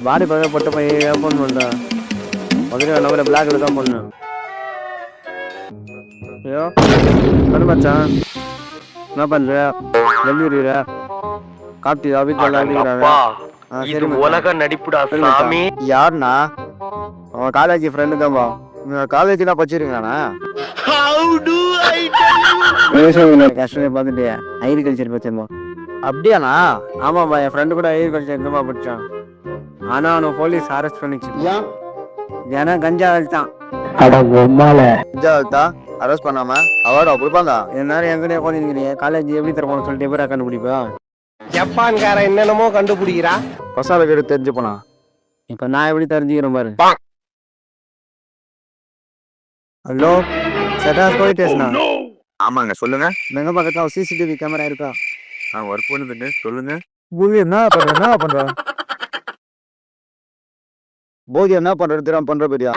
பாடி பக்கம் பொட்ட பையன் ஃபோன் பண்ணுறேன். முதல்ல நம்பரை பிளாக்ல தான் பண்ணேன். ஐயோ பண்ணு மச்சான். என்ன பண்ணுற? எப்படி இருக்கிற? காப்பிட்டியா? வீட்டில் எல்லாம் எப்படி இருக்கிறாங்க? சரி உலக நடிப்புடா சாமி. யாருண்ணா? அவன் காலேஜ் ஃப்ரெண்டு தான்ப்பா. காலேஜ்லாம் படிச்சிருக்காண்ணா? கஷ்டமே பார்த்துட்டு அக்ரிகல்ச்சர் படிச்சேன்பா. அப்படியாண்ணா? ஆமாப்பா, என் ஃப்ரெண்டு கூட அக்ரிகல்ச்சர் தான்ப்பா படித்தான். ஆனால் அவனை போலீஸ் அரெஸ்ட் பண்ணிச்சு. ஏன்னா கஞ்சா அழித்தான். கஞ்சா அழித்தா அரெஸ்ட் பண்ணாம அவார்டா கொடுப்பாங்க. எல்லாரும் எங்கனே உட்காந்துருக்கிறீங்க, காலேஜ் எப்படி தருவான்னு சொல்லிட்டு எப்படா கண்டுபிடிப்பா? ஜப்பான்கார என்னென்னமோ கண்டுபிடிக்கிறா. பசால கேட்டு தெரிஞ்சு போனா. இப்போ நான் எப்படி தெரிஞ்சுக்கிறேன் பாரு. ஹலோ சதா போய் பேசுனா? ஆமாங்க சொல்லுங்க. எங்க பக்கத்துல சிசிடிவி கேமரா இருக்கா? ஒர்க் பண்ணுதுன்னு சொல்லுங்க. என்ன பண்ற? போதி என்ன பண்றது பண்ற பெரியா?